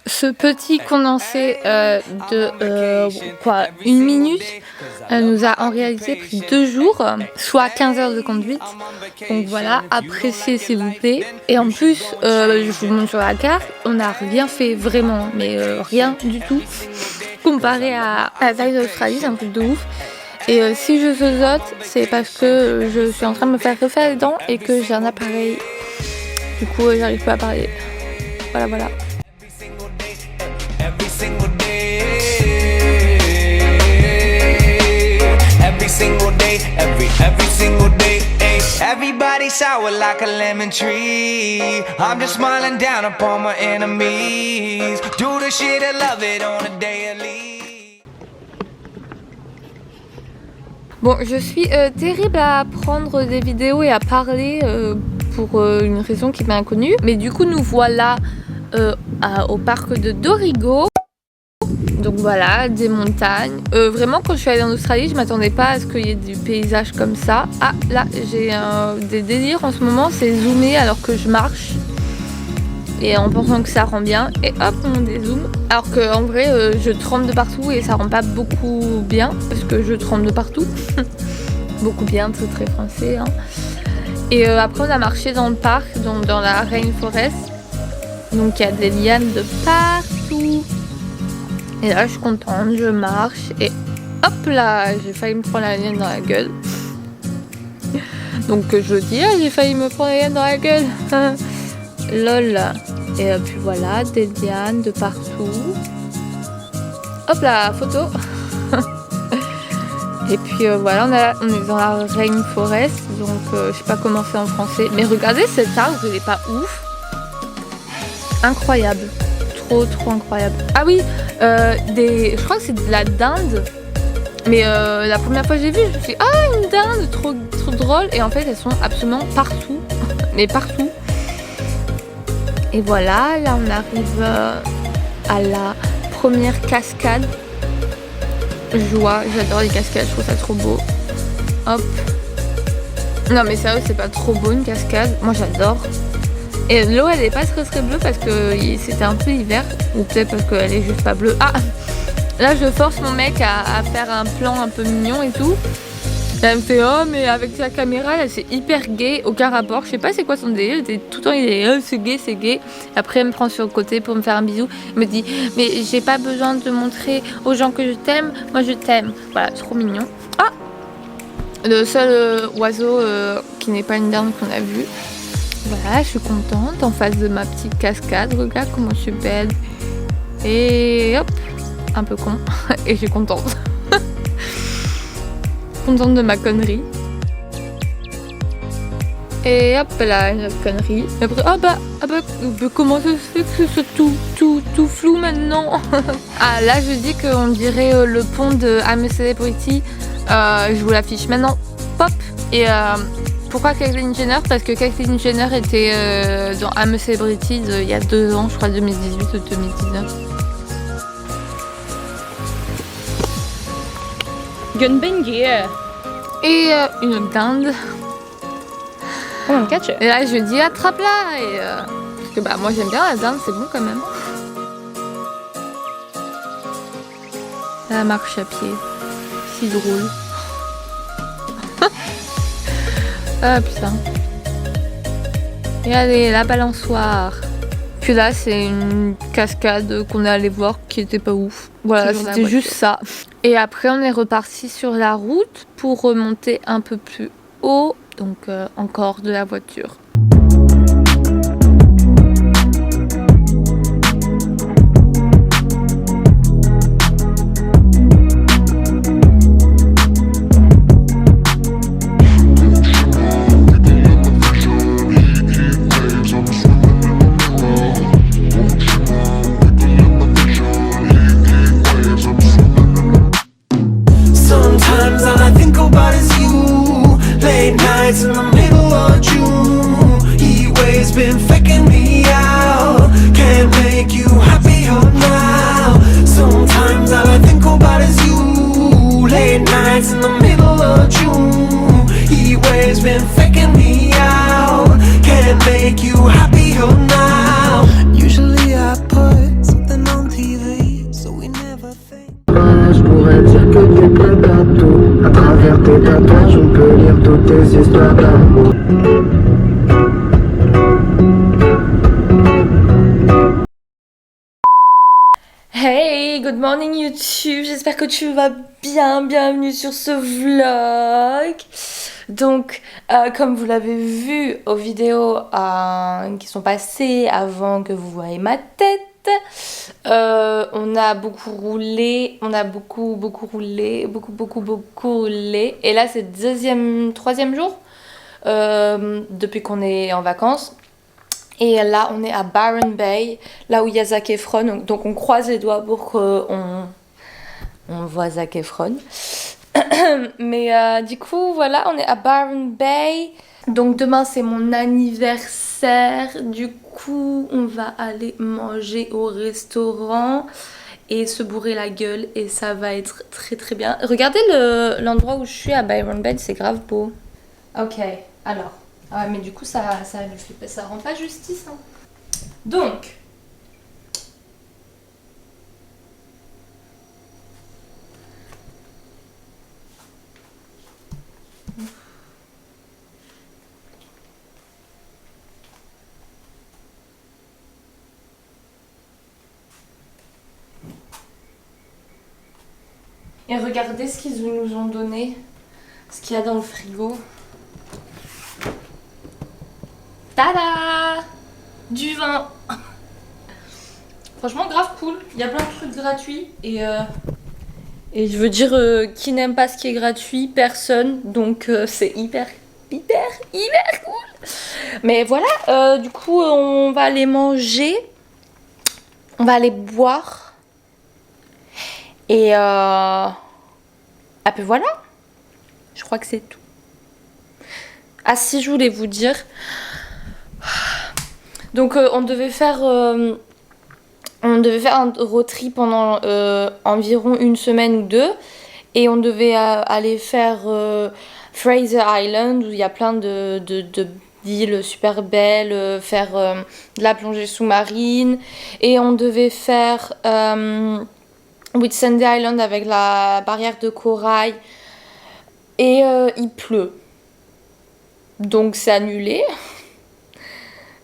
Ce petit condensé de une minute nous a en réalité pris 2 jours, soit 15 heures de conduite. Donc voilà, appréciez s'il vous plaît. Et en plus, je vous montre sur la carte, on n'a rien fait vraiment, mais rien du tout. Comparé à la taille d'Australie, c'est un truc de ouf. Et si je zozote, c'est parce que je suis en train de me faire refaire les dents et que j'ai un appareil. Du coup, j'arrive pas à parler. Voilà. Every single day, every single day, every single day. Everybody sour like a lemon tree. I'm just smiling down upon my enemies. Do the shit I love it on a daily. Bon, je suis terrible à prendre des vidéos et à parler pour une raison qui m'est inconnue. Mais du coup, nous voilà au parc de Dorrigo. Donc voilà, des montagnes. Vraiment, quand je suis allée en Australie, je m'attendais pas à ce qu'il y ait du paysage comme ça. Ah, là, j'ai des délires en ce moment, c'est zoomer alors que je marche. Et en pensant que ça rend bien. Et hop, on dézoome. Alors qu'en vrai, je tremble de partout et ça rend pas beaucoup bien. Parce que je tremble de partout. Beaucoup bien, très français. Hein. Et après, on a marché dans le parc, donc dans la rainforest. Donc il y a des lianes de partout. Et là je suis contente, je marche et hop là, j'ai failli me prendre la liane dans la gueule. Donc je dis, j'ai failli me prendre la liane dans la gueule. Lol. Et puis voilà, des lianes de partout. Hop là, photo. Et puis voilà, on est dans la rainforest. Donc je sais pas comment c'est en français. Mais regardez cet arbre, il est pas ouf. Incroyable, trop incroyable. Ah oui, je crois que c'est de la dinde. Mais la première fois que j'ai vu, je me suis dit, ah, une dinde, trop drôle. Et en fait, elles sont absolument partout, mais partout. Et voilà, là on arrive à la première cascade. Joie, j'adore les cascades, je trouve ça trop beau. Hop. Non mais sérieux, c'est pas trop beau une cascade, moi j'adore. Et l'eau elle est pas très bleue parce que c'était un peu l'hiver, ou peut-être parce qu'elle est juste pas bleue. Ah, là je force mon mec à faire un plan un peu mignon et tout. Et elle me fait, oh mais avec sa caméra là c'est hyper gay, aucun rapport, je sais pas c'est quoi son délire, tout le temps il est c'est gay. Après elle me prend sur le côté pour me faire un bisou, il me dit mais j'ai pas besoin de montrer aux gens que je t'aime, moi je t'aime. Voilà, trop mignon. Ah, le seul oiseau qui n'est pas une dinde qu'on a vu. Voilà, je suis contente en face de ma petite cascade. Regarde comment je suis belle. Et hop, un peu con. Et je suis contente. Contente de ma connerie. Et hop là, une autre connerie. Et après, ah bah, comment ça se fait que c'est tout flou maintenant? Ah là, je dis qu'on dirait le pont de I'm a Celebrity. Je vous l'affiche maintenant. Pop. Et pourquoi Caitlyn Jenner? Parce que Caitlyn Jenner était dans I'm a Celebrity il y a 2 ans, je crois 2018 ou 2019. Gunbengir. Et une dinde. Oh, on catch. Et là je dis attrape-la et parce que bah moi j'aime bien la dinde, c'est bon quand même. La marche à pied, si drôle. Ah putain. Et allez, la balançoire. Puis là, c'est une cascade qu'on est allé voir qui était pas ouf. Voilà, c'était juste ça. Et après, on est reparti sur la route pour remonter un peu plus haut. Donc, encore de la voiture. Sometimes all I think about is you. Late nights in the middle of June. tes histoires d'amour. Hey, good morning YouTube, j'espère que tu vas bien, bienvenue sur ce vlog. Donc, comme vous l'avez vu aux vidéos qui sont passées avant que vous voyez ma tête, on a beaucoup roulé, beaucoup roulé. Et là, c'est le troisième jour depuis qu'on est en vacances. Et là, on est à Byron Bay, là où il y a Zac Efron. Donc on croise les doigts pour qu'on voit Zac Efron. Mais du coup, voilà, on est à Byron Bay. Donc demain, c'est mon anniversaire. Du coup, on va aller manger au restaurant et se bourrer la gueule. Et ça va être très très bien. Regardez l'endroit où je suis à Byron Bay, c'est grave beau. Ok, alors... Ah mais du coup ça rend pas justice hein. Donc et regardez ce qu'ils nous ont donné, ce qu'il y a dans le frigo. Tada! Du vin. Franchement grave cool, il y a plein de trucs gratuits et je veux dire qui n'aime pas ce qui est gratuit, personne, donc c'est hyper cool. Mais voilà, du coup on va aller manger, on va aller boire et puis voilà, je crois que c'est tout. Ah si, je voulais vous dire, donc on devait faire un road trip pendant environ une semaine ou deux. Et on devait aller faire Fraser Island où il y a plein d'îles super belles, faire de la plongée sous-marine. Et on devait faire Whitsunday Island avec la barrière de corail. Et il pleut. Donc c'est annulé.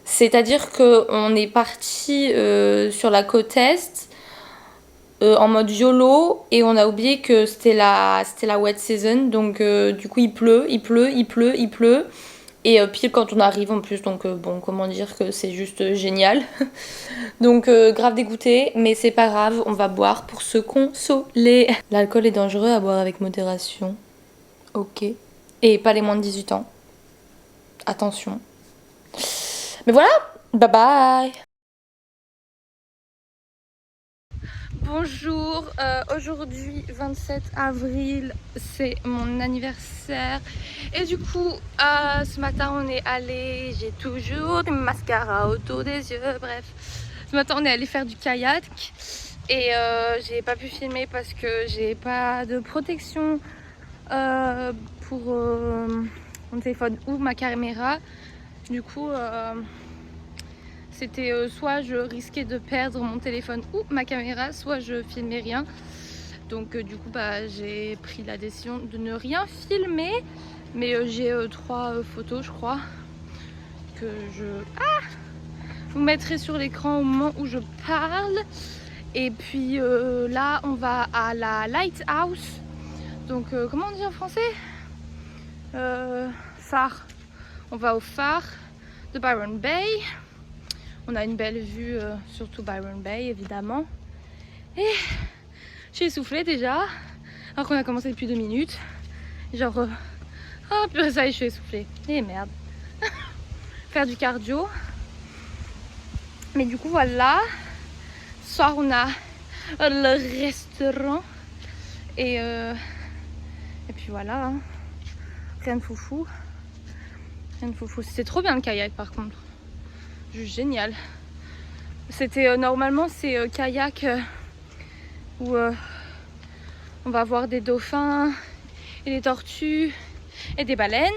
C'est-à-dire qu'on est parti sur la côte est en mode YOLO et on a oublié que c'était la wet season. Donc du coup il pleut. Et pile quand on arrive en plus. Donc bon, comment dire que c'est juste génial. Donc grave dégoûté, mais c'est pas grave, on va boire pour se consoler. L'alcool est dangereux à boire avec modération. Ok. Et pas les moins de 18 ans. Attention. Mais voilà, bye bye. Bonjour, aujourd'hui 27 avril, c'est mon anniversaire. Et du coup, ce matin on est allé, j'ai toujours du mascara autour des yeux, bref. Ce matin on est allé faire du kayak et j'ai pas pu filmer parce que j'ai pas de protection pour mon téléphone ou ma caméra. Du coup, c'était soit je risquais de perdre mon téléphone ou ma caméra, soit je filmais rien. Donc du coup, j'ai pris la décision de ne rien filmer. Mais j'ai 3 photos, je crois, que je vous mettrai sur l'écran au moment où je parle. Et puis là, on va à la Lighthouse. Donc comment on dit en français? Phare. On va au phare de Byron Bay. On a une belle vue sur tout Byron Bay évidemment. Et je suis essoufflée déjà. Alors qu'on a commencé depuis 2 minutes. Genre oh purée, ça y est, je suis essoufflée. Et merde. Faire du cardio. Mais du coup voilà. Ce soir on a le restaurant. Et puis voilà hein. Rien de foufou. C'était trop bien le kayak par contre. Juste génial. C'était normalement c'est kayak où on va voir des dauphins et des tortues et des baleines.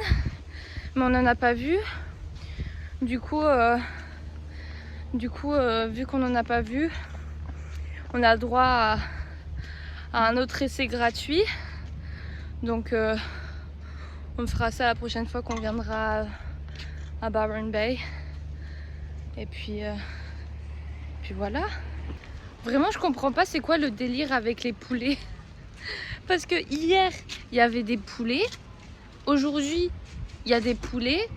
Mais on n'en a pas vu. Du coup vu qu'on n'en a pas vu, on a le droit à un autre essai gratuit. Donc On fera ça la prochaine fois qu'on viendra à Byron Bay. Et puis voilà. Vraiment, je comprends pas c'est quoi le délire avec les poulets. Parce que hier, il y avait des poulets. Aujourd'hui, il y a des poulets.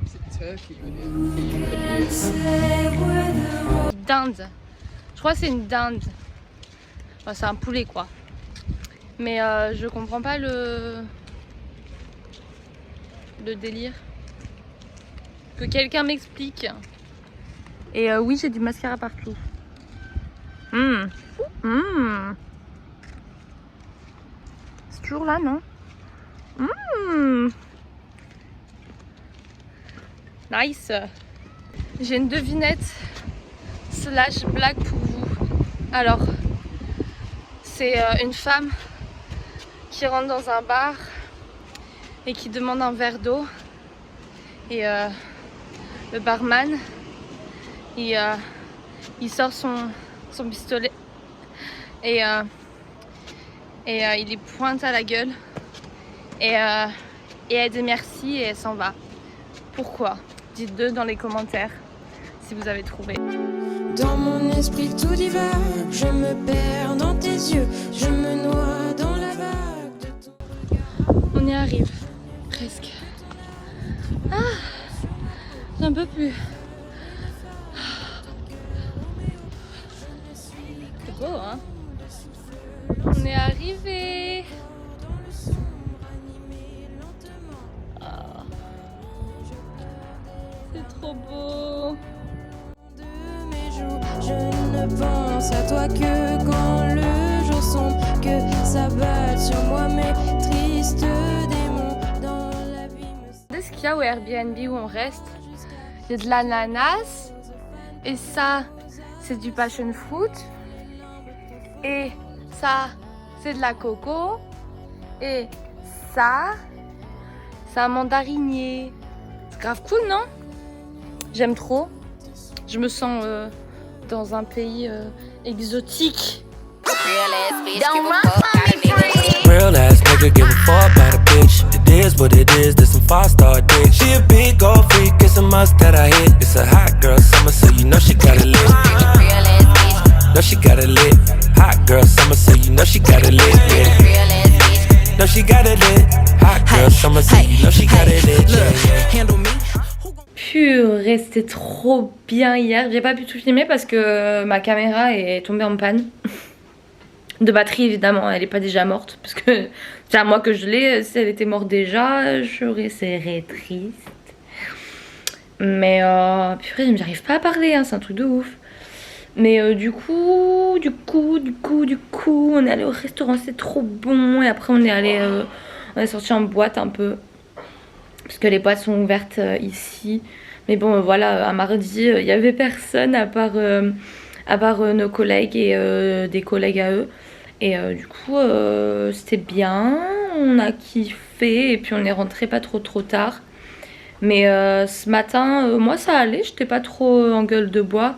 Dinde. Je crois que c'est une dinde. Enfin, c'est un poulet quoi. Mais je comprends pas le délire. Que quelqu'un m'explique. Et oui, j'ai du mascara partout. C'est toujours là, non? Nice. J'ai une devinette slash blague pour vous. Alors, c'est une femme qui rentre dans un bar et qui demande un verre d'eau. Et le barman, il sort son pistolet et il lui pointe à la gueule et elle dit merci et elle s'en va. Pourquoi? Dites-le dans les commentaires si vous avez trouvé. Dans mon esprit tout divague, je me perds dans tes yeux, je me noie dans la vague de ton... On y arrive, presque. Ah, j'en peux plus. C'est beau, hein? On est arrivé. Ah, c'est trop beau. De mes joues, je ne pense à toi que quand le jour sombre, que s'abattent sur moi mes tristes démons dans la vie me... Regardez ce qu'il y a au Airbnb où on reste. Il y a de l'ananas. Et ça, c'est du passion fruit. Et ça, c'est de la coco. Et ça, c'est un mandarinier. C'est grave cool, non? J'aime trop. Je me sens dans un pays exotique. Real ass nigga give a fuck about a bitch. It is what it is, this some 5-star dick. She a big old freak, it's a must that I hit. It's a hot girl summer, so you know she got it lit. Know she got it lit. Hot girl summer, so you know she got it lit. Yeah. Know she got it lit. Hot girl summer, so you know she got it lit. Yeah. Handle me. Purée, c'était trop bien hier. J'ai pas pu tout filmer parce que ma caméra est tombée en panne. De batterie évidemment, elle est pas déjà morte. Parce que c'est à moi que je l'ai. Si elle était morte déjà, j'aurais serré triste. Mais purée, j'arrive pas à parler, hein, c'est un truc de ouf. Mais du coup, on est allé au restaurant, c'est trop bon. Et après on est sorti en boîte un peu. Parce que les boîtes sont ouvertes ici. Mais bon, voilà, à mardi, il n'y avait personne à part nos collègues et des collègues à eux. Et du coup, c'était bien, on a kiffé et puis on est rentré pas trop tard. Mais ce matin, moi ça allait, j'étais pas trop en gueule de bois.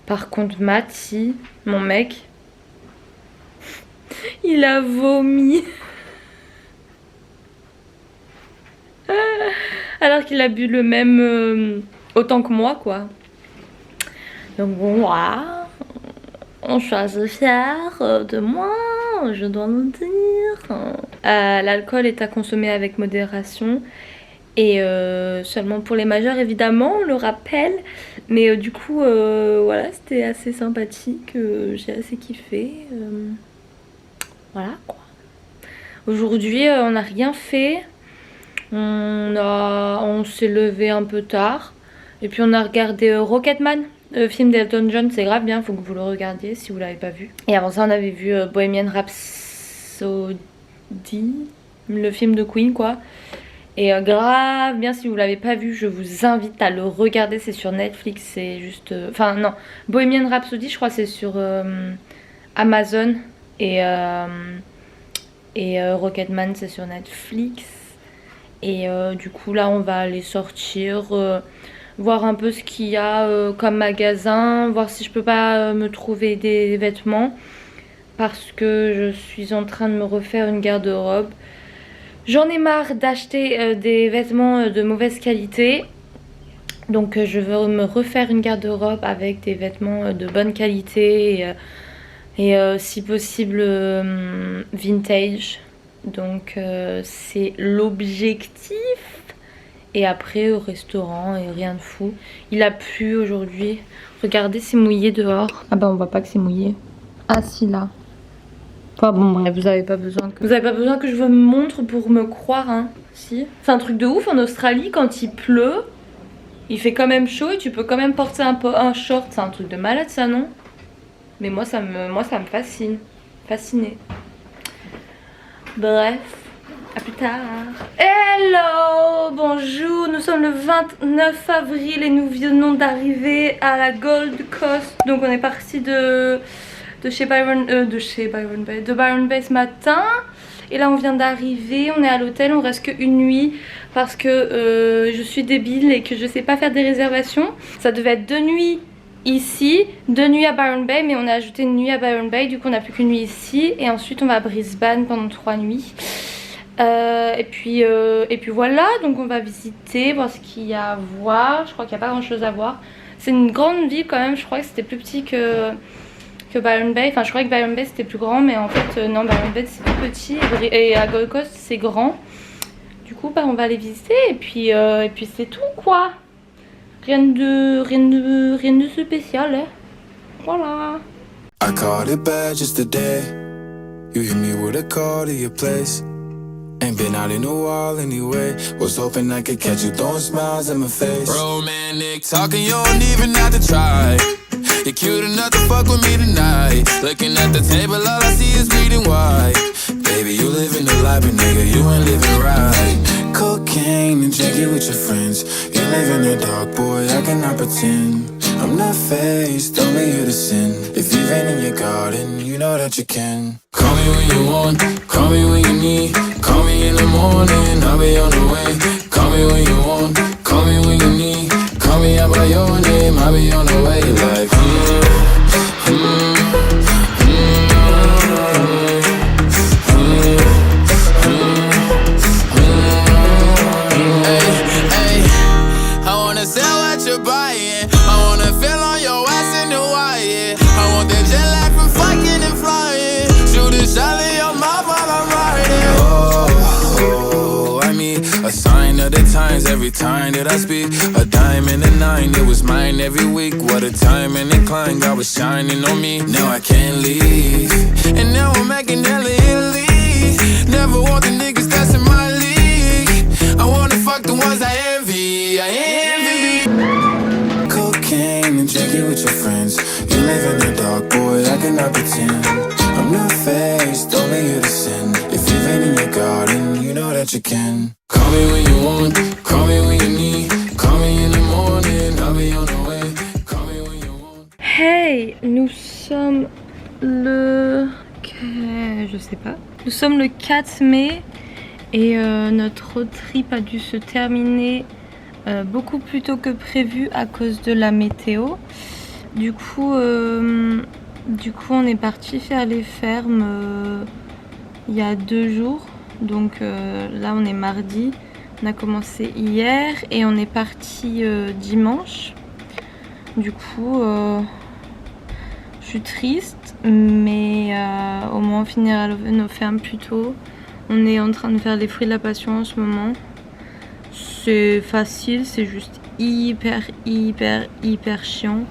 Par contre, Mathis, mon mec, il a vomi. Alors qu'il a bu le même autant que moi, quoi. Donc bon, voilà. On suis assez fière de moi, je dois le dire. L'alcool est à consommer avec modération. Et seulement pour les majeurs, évidemment, on le rappelle. Mais du coup, voilà, c'était assez sympathique. J'ai assez kiffé. Voilà, quoi. Aujourd'hui, on n'a rien fait. On s'est levé un peu tard. Et puis on a regardé Rocketman. Le film d'Elton John, c'est grave bien, faut que vous le regardiez si vous l'avez pas vu. Et avant ça, on avait vu Bohemian Rhapsody, le film de Queen, quoi. Et grave bien, si vous l'avez pas vu, je vous invite à le regarder. C'est sur Netflix, c'est juste... Enfin, non, Bohemian Rhapsody, je crois, c'est sur Amazon. Et Rocketman, c'est sur Netflix. Et du coup, là, on va aller sortir... voir un peu ce qu'il y a comme magasin, voir si je peux pas me trouver des vêtements parce que je suis en train de me refaire une garde-robe. J'en ai marre d'acheter des vêtements de mauvaise qualité. Donc je veux me refaire une garde-robe avec des vêtements de bonne qualité et si possible vintage. Donc c'est l'objectif. Et après au restaurant et rien de fou. Il a plu aujourd'hui. Regardez, c'est mouillé dehors. Ah bah on voit pas que c'est mouillé. Ah si, là. Enfin bon bref, vous avez pas besoin que je vous montre pour me croire, hein. Si. C'est un truc de ouf en Australie, quand il pleut, il fait quand même chaud et tu peux quand même porter un short. C'est un truc de malade ça, non? Mais moi ça me fascine. Fasciné. Bref. A plus tard. Hello, bonjour, nous sommes le 29 avril et nous venons d'arriver à la Gold Coast. Donc on est parti de Byron Bay ce matin. Et là on vient d'arriver, on est à l'hôtel, on reste qu'une nuit parce que je suis débile et que je sais pas faire des réservations. Ça devait être 2 nuits ici, 2 nuits à Byron Bay, mais on a ajouté une nuit à Byron Bay, du coup on n'a plus qu'une nuit ici. Et ensuite on va à Brisbane pendant 3 nuits. Et puis voilà, donc on va visiter, voir ce qu'il y a à voir. Je crois qu'il n'y a pas grand chose à voir. C'est une grande ville quand même, je crois que c'était plus petit que Byron Bay. Enfin je croyais que Byron Bay c'était plus grand, mais en fait non, Byron Bay c'est tout petit et à Gold Coast c'est grand. Du coup bah, on va aller visiter et puis c'est tout quoi. Rien de spécial hein. Voilà. I caught it bad just today. You hit me with a call to your place. Ain't been out in a while anyway. Was hoping I could catch you throwing smiles in my face. Romantic talking, you don't even have to try. You're cute enough to fuck with me tonight. Looking at the table, all I see is bleeding white. Baby, you living the life, but nigga, you ain't living right. Cocaine and drinking with your friends. You live in the dark, boy, I cannot pretend. I'm not faced, only you to sin. If you've been in your garden, you know that you can. Call me when you want, call me when you need. Call me in the morning, I'll be on the way. Call me when you want, call me when you need. Call me out by your name, I'll be on the way. Like, hey, I wanna sell what you're buying. I wanna feel on your ass in Hawaii. I want that jet lag from fucking and flying. Shoot a shot in your mouth while I'm riding. Oh, I mean, a sign of the times every time that I speak. A dime and a 9, it was mine every week. What a time and incline, God was shining on me. Now I can't leave, and now I'm making hella Italy. Never want the niggas that's in my league. I wanna fuck the ones I envy. I envy. Cocaine and drinking with your friends. You live in the dark, boy, I cannot pretend. I'm not faced, only you to sin. If you've been in your garden, you know that you can. Call me when you want, call me when you need. Call me in the morning, I'll be on the way. Call me when you want. Hey, nous sommes le... je sais pas. Nous sommes le 4 mai et notre road trip a dû se terminer beaucoup plus tôt que prévu à cause de la météo. Du coup on est parti faire les fermes il y a 2 jours. Donc là on est mardi. On a commencé hier et on est parti dimanche. Du coup je suis triste, mais au moins on finira nos fermes plus tôt. On est en train de faire les fruits de la passion en ce moment. C'est facile, c'est juste hyper chiant.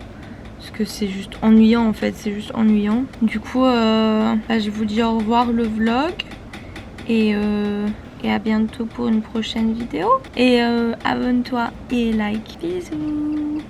Parce que c'est juste ennuyant en fait, c'est juste ennuyant. Du coup, là, je vous dis au revoir le vlog. Et à bientôt pour une prochaine vidéo. Et abonne-toi et like. Bisous.